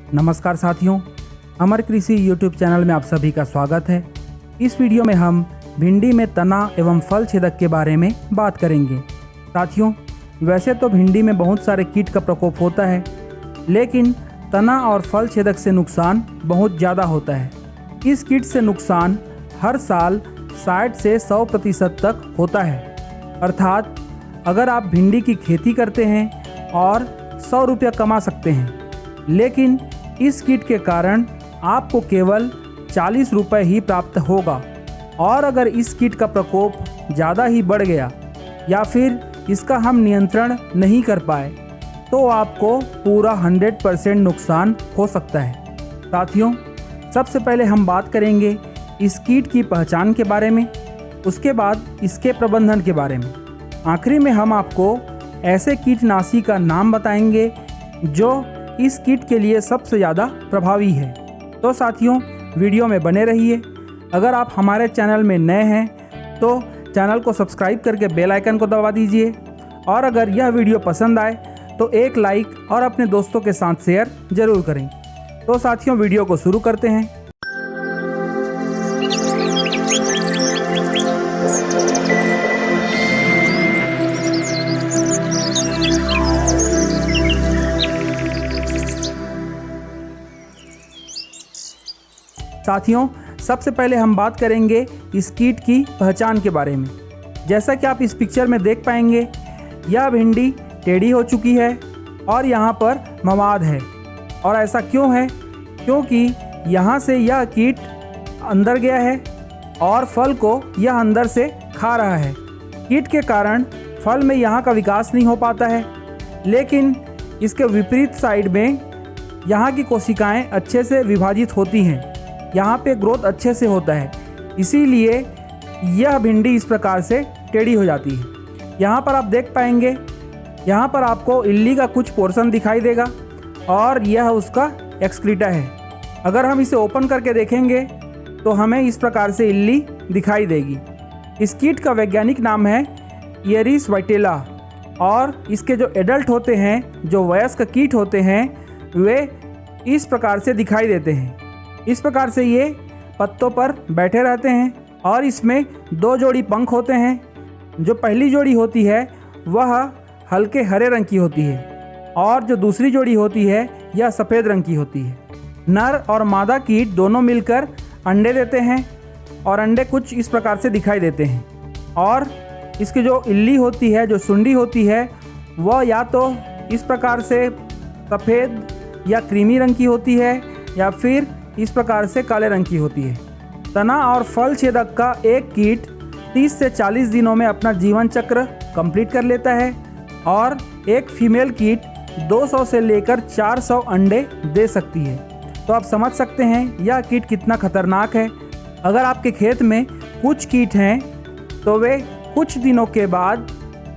नमस्कार साथियों, अमर कृषि यूट्यूब चैनल में आप सभी का स्वागत है। इस वीडियो में हम भिंडी में तना एवं फल छेदक के बारे में बात करेंगे। साथियों, वैसे तो भिंडी में बहुत सारे कीट का प्रकोप होता है, लेकिन तना और फल छेदक से नुकसान बहुत ज़्यादा होता है। इस कीट से नुकसान हर साल 60 से 100% तक होता है। अर्थात अगर आप भिंडी की खेती करते हैं और 100 रुपया कमा सकते हैं, लेकिन इस कीट के कारण आपको केवल 40 रुपये ही प्राप्त होगा। और अगर इस कीट का प्रकोप ज़्यादा ही बढ़ गया या फिर इसका हम नियंत्रण नहीं कर पाए तो आपको पूरा 100% नुकसान हो सकता है। साथियों, सबसे पहले हम बात करेंगे इस कीट की पहचान के बारे में, उसके बाद इसके प्रबंधन के बारे में। आखिरी में हम आपको ऐसे कीटनाशी का नाम बताएंगे जो इस कीट के लिए सबसे ज़्यादा प्रभावी है। तो साथियों, वीडियो में बने रहिए। अगर आप हमारे चैनल में नए हैं तो चैनल को सब्सक्राइब करके बेल आइकन को दबा दीजिए, और अगर यह वीडियो पसंद आए तो एक लाइक और अपने दोस्तों के साथ शेयर ज़रूर करें। तो साथियों, वीडियो को शुरू करते हैं। साथियों, सबसे पहले हम बात करेंगे इस कीट की पहचान के बारे में। जैसा कि आप इस पिक्चर में देख पाएंगे, यह भिंडी टेढ़ी हो चुकी है और यहाँ पर मवाद है। और ऐसा क्यों है? क्योंकि यहाँ से यह कीट अंदर गया है और फल को यह अंदर से खा रहा है। कीट के कारण फल में यहाँ का विकास नहीं हो पाता है, लेकिन इसके विपरीत साइड में यहाँ की कोशिकाएं अच्छे से विभाजित होती हैं। यहाँ पे ग्रोथ अच्छे से होता है, इसीलिए यह भिंडी इस प्रकार से टेढ़ी हो जाती है। यहाँ पर आप देख पाएंगे, यहाँ पर आपको इल्ली का कुछ पोर्शन दिखाई देगा और यह उसका एक्सक्रीटा है। अगर हम इसे ओपन करके देखेंगे तो हमें इस प्रकार से इल्ली दिखाई देगी। इस कीट का वैज्ञानिक नाम है एरिस वाइटेला, और इसके जो एडल्ट होते हैं, जो वयस्क कीट होते हैं, वे इस प्रकार से दिखाई देते हैं। इस प्रकार से ये पत्तों पर बैठे रहते हैं और इसमें 2 जोड़ी पंख होते हैं। जो पहली जोड़ी होती है वह हल्के हरे रंग की होती है और जो दूसरी जोड़ी होती है यह सफ़ेद रंग की होती है। नर और मादा कीट दोनों मिलकर अंडे देते हैं और अंडे कुछ इस प्रकार से दिखाई देते हैं। और इसकी जो इल्ली होती है, जो सुंडी होती है, वह या तो इस प्रकार से सफ़ेद या क्रीमी रंग की होती है या फिर इस प्रकार से काले रंग की होती है। तना और फल छेदक का एक कीट 30 से 40 दिनों में अपना जीवन चक्र कंप्लीट कर लेता है और एक फीमेल कीट 200 से लेकर 400 अंडे दे सकती है। तो आप समझ सकते हैं यह कीट कितना खतरनाक है। अगर आपके खेत में कुछ कीट हैं तो वे कुछ दिनों के बाद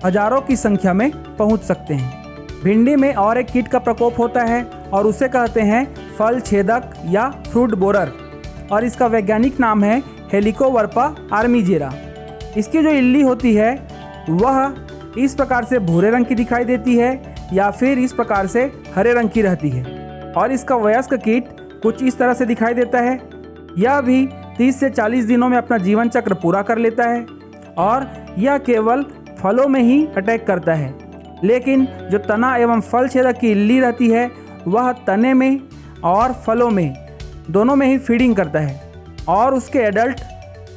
हजारों की संख्या में पहुंच सकते हैं। भिंडी में और एक कीट का प्रकोप होता है और उसे कहते हैं फल छेदक या फ्रूट बोरर, और इसका वैज्ञानिक नाम है हेलिकोवर्पा आर्मीजेरा। इसकी जो इल्ली होती है वह इस प्रकार से भूरे रंग की दिखाई देती है या फिर इस प्रकार से हरे रंग की रहती है, और इसका वयस्क कीट कुछ इस तरह से दिखाई देता है। यह भी 30 से 40 दिनों में अपना जीवन चक्र पूरा कर लेता है और यह केवल फलों में ही अटैक करता है। लेकिन जो तना एवं फल छेदक की इल्ली रहती है वह तने में और फलों में दोनों में ही फीडिंग करता है, और उसके एडल्ट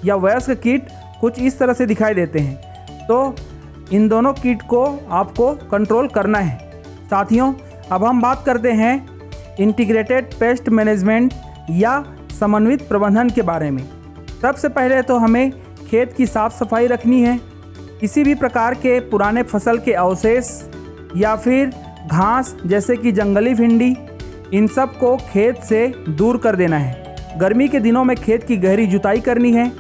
या वयस्क कीट कुछ इस तरह से दिखाई देते हैं। तो इन दोनों कीट को आपको कंट्रोल करना है। साथियों, अब हम बात करते हैं इंटीग्रेटेड पेस्ट मैनेजमेंट या समन्वित प्रबंधन के बारे में। सबसे पहले तो हमें खेत की साफ़ सफाई रखनी है। किसी भी प्रकार के पुराने फसल के अवशेष या फिर घास जैसे कि जंगली भिंडी, इन सब को खेत से दूर कर देना है। गर्मी के दिनों में खेत की गहरी जुताई करनी है।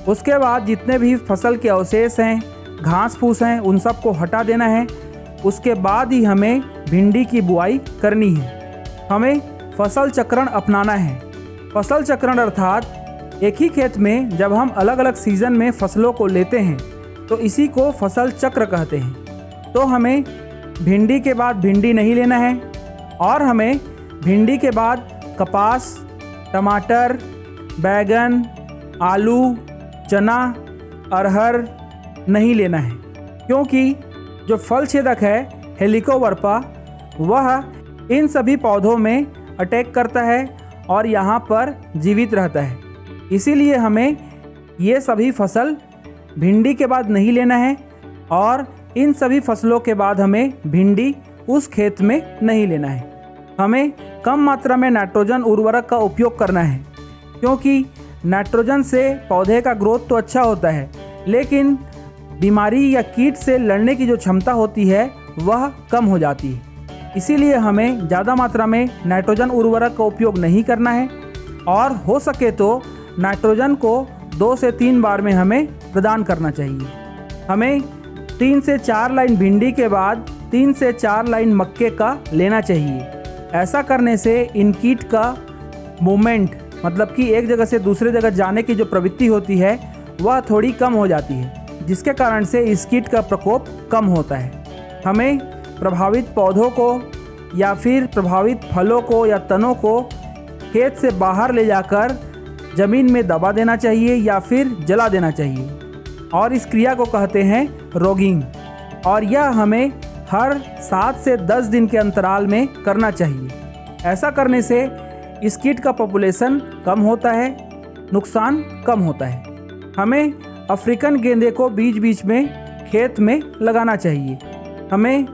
उसके बाद जितने भी फसल के अवशेष हैं, घास फूस हैं, उन सब को हटा देना है। उसके बाद ही हमें भिंडी की बुआई करनी है। हमें फसल चक्रण अपनाना है। फसल चक्रण अर्थात एक ही खेत में जब हम अलग अलग सीज़न में फसलों को लेते हैं तो इसी को फसल चक्र कहते हैं। तो हमें भिंडी के बाद भिंडी नहीं लेना है और हमें भिंडी के बाद कपास, टमाटर, बैगन, आलू, चना, अरहर नहीं लेना है, क्योंकि जो फल छेदक है हेलिकोवर्पा वह इन सभी पौधों में अटैक करता है और यहाँ पर जीवित रहता है। इसीलिए हमें ये सभी फसल भिंडी के बाद नहीं लेना है और इन सभी फसलों के बाद हमें भिंडी उस खेत में नहीं लेना है। हमें कम मात्रा में नाइट्रोजन उर्वरक का उपयोग करना है, क्योंकि नाइट्रोजन से पौधे का ग्रोथ तो अच्छा होता है, लेकिन बीमारी या कीट से लड़ने की जो क्षमता होती है वह कम हो जाती है। इसीलिए हमें ज़्यादा मात्रा में नाइट्रोजन उर्वरक का उपयोग नहीं करना है और हो सके तो नाइट्रोजन को 2 से 3 बार में हमें प्रदान करना चाहिए। हमें 3 से 4 लाइन भिंडी के बाद 3 से 4 लाइन मक्के का लेना चाहिए। ऐसा करने से इन कीट का मूवमेंट, मतलब कि एक जगह से दूसरे जगह जाने की जो प्रवृत्ति होती है वह थोड़ी कम हो जाती है, जिसके कारण से इस कीट का प्रकोप कम होता है। हमें प्रभावित पौधों को या फिर प्रभावित फलों को या तनों को खेत से बाहर ले जाकर ज़मीन में दबा देना चाहिए या फिर जला देना चाहिए, और इस क्रिया को कहते हैं रोगिंग, और यह हमें हर 7 से 10 दिन के अंतराल में करना चाहिए। ऐसा करने से इस कीट का पॉपुलेशन कम होता है, नुकसान कम होता है। हमें अफ्रीकन गेंदे को बीच बीच में खेत में लगाना चाहिए। हमें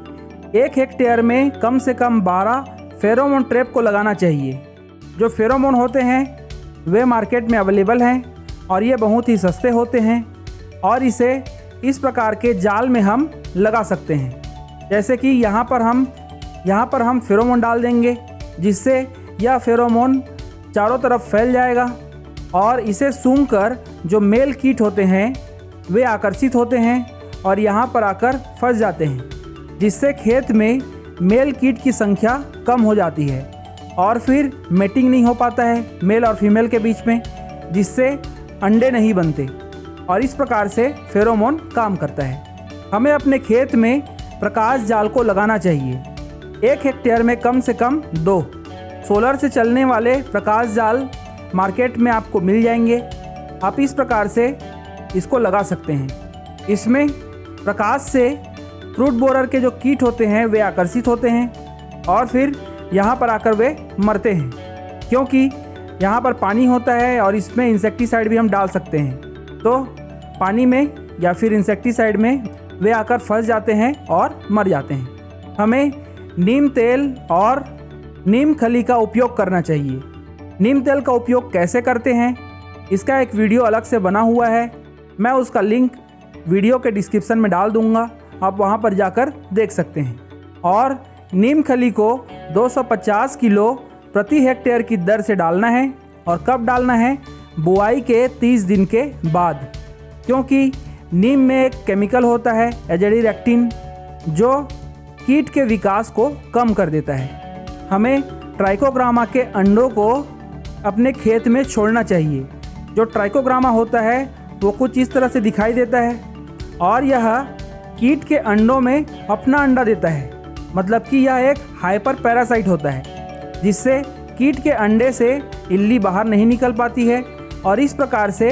1 हेक्टेयर में कम से कम 12 फेरोमोन ट्रैप को लगाना चाहिए। जो फेरोमोन होते हैं वे मार्केट में अवेलेबल हैं और ये बहुत ही सस्ते होते हैं, और इसे इस प्रकार के जाल में हम लगा सकते हैं। जैसे कि यहाँ पर हम फेरोमोन डाल देंगे, जिससे यह फेरोमोन चारों तरफ फैल जाएगा और इसे सूंघकर जो मेल कीट होते हैं वे आकर्षित होते हैं और यहाँ पर आकर फंस जाते हैं, जिससे खेत में मेल कीट की संख्या कम हो जाती है और फिर मेटिंग नहीं हो पाता है मेल और फीमेल के बीच में, जिससे अंडे नहीं बनते, और इस प्रकार से फेरोमोन काम करता है। हमें अपने खेत में प्रकाश जाल को लगाना चाहिए। 1 हेक्टेयर में कम से कम 2 सोलर से चलने वाले प्रकाश जाल मार्केट में आपको मिल जाएंगे। आप इस प्रकार से इसको लगा सकते हैं। इसमें प्रकाश से फ्रूट बोरर के जो कीट होते हैं वे आकर्षित होते हैं और फिर यहाँ पर आकर वे मरते हैं, क्योंकि यहाँ पर पानी होता है और इसमें इंसेक्टिसाइड भी हम डाल सकते हैं। तो पानी में या फिर इंसेक्टिसाइड में वे आकर फंस जाते हैं और मर जाते हैं। हमें नीम तेल और नीम खली का उपयोग करना चाहिए। नीम तेल का उपयोग कैसे करते हैं इसका एक वीडियो अलग से बना हुआ है, मैं उसका लिंक वीडियो के डिस्क्रिप्शन में डाल दूंगा, आप वहां पर जाकर देख सकते हैं। और नीम खली को 250 किलो प्रति हेक्टेयर की दर से डालना है। और कब डालना है? बुआई के 30 दिन के बाद, क्योंकि नीम में एक केमिकल होता है एजेडिरेक्टिन, जो कीट के विकास को कम कर देता है। हमें ट्राइकोग्रामा के अंडों को अपने खेत में छोड़ना चाहिए। जो ट्राइकोग्रामा होता है वो कुछ इस तरह से दिखाई देता है और यह कीट के अंडों में अपना अंडा देता है, मतलब कि यह एक हाइपर पैरासाइट होता है, जिससे कीट के अंडे से इल्ली बाहर नहीं निकल पाती है और इस प्रकार से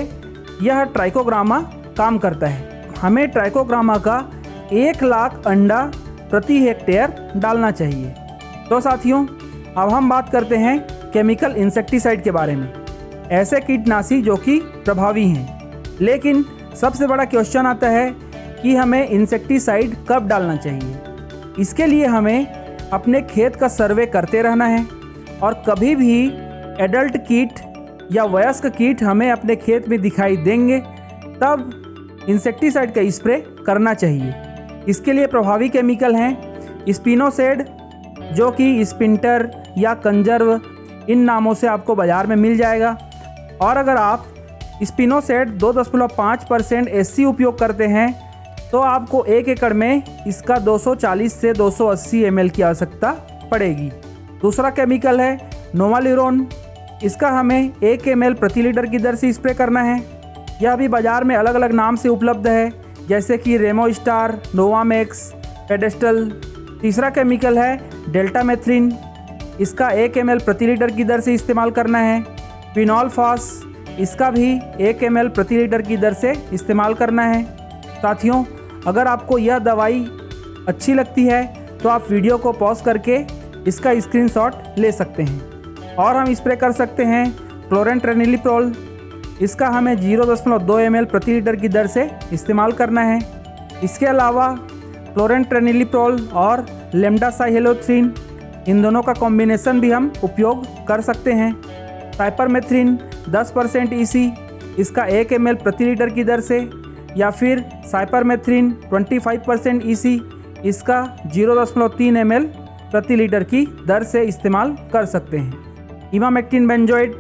यह ट्राइकोग्रामा काम करता है। हमें ट्राइकोग्रामा का 1 लाख अंडा प्रति हेक्टेयर डालना चाहिए। तो साथियों, अब हम बात करते हैं केमिकल इंसेक्टिसाइड के बारे में, ऐसे कीटनाशी जो कि प्रभावी हैं। लेकिन सबसे बड़ा क्वेश्चन आता है कि हमें इंसेक्टिसाइड कब डालना चाहिए। इसके लिए हमें अपने खेत का सर्वे करते रहना है और कभी भी एडल्ट कीट या वयस्क कीट हमें अपने खेत में दिखाई देंगे तब इंसेक्टिसाइड का स्प्रे करना चाहिए। इसके लिए प्रभावी केमिकल हैं स्पिनोसेड, जो कि स्पिंटर या कंजर्व इन नामों से आपको बाज़ार में मिल जाएगा। और अगर आप स्पिनोसेड 2.5% SC उपयोग करते हैं तो आपको 1 एकड़ में इसका 240 से 280 ml की आवश्यकता पड़ेगी। दूसरा केमिकल है नोवाल्यूरोन, इसका हमें 1 ml प्रति लीटर की दर से स्प्रे करना है। यह भी बाज़ार में अलग अलग नाम से उपलब्ध है, जैसे कि रेमोस्टार, नोवामैक्स, पेडेस्टल। तीसरा केमिकल है डेल्टामेथ्रिन, इसका 1 ml प्रति लीटर की दर से इस्तेमाल करना है। फिनॉल फॉस, इसका भी 1 ml प्रति लीटर की दर से इस्तेमाल करना है। साथियों, अगर आपको यह दवाई अच्छी लगती है तो आप वीडियो को पॉज करके इसका स्क्रीनशॉट ले सकते हैं। और हम स्प्रे कर सकते हैं क्लोरेंट्रेनिलीप्रोल, इसका हमें 0.2 ml प्रति लीटर की दर से इस्तेमाल करना है। इसके अलावा क्लोरेंट्रेनिलीप्रोल और लेमडासाइहेलोथ्रीन, इन दोनों का कॉम्बिनेशन भी हम उपयोग कर सकते हैं। साइपरमेथ्रिन 10% EC, इसका 1 ml प्रति लीटर की दर से, या फिर साइपरमेथ्रिन 25% EC, इसका 0.3 ml प्रति लीटर की दर से इस्तेमाल कर सकते हैं। इमामेक्टिन बेंजोएट,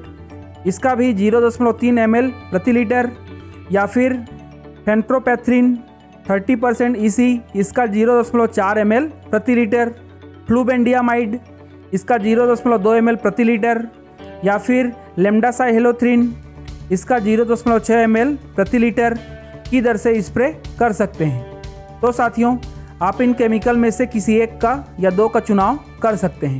इसका भी 0.3 ml प्रति लीटर, या फिर फेनप्रोपैथ्रिन 30% EC, इसका 0.4 ml प्रति लीटर। फ्लूबेंडियामाइड, इसका 0.2 ml प्रति लीटर, या फिर लेमडासाइहेलोथ्रीन, इसका 0.6 ml प्रति लीटर की दर से स्प्रे कर सकते हैं। तो साथियों, आप इन केमिकल में से किसी एक का या दो का चुनाव कर सकते हैं।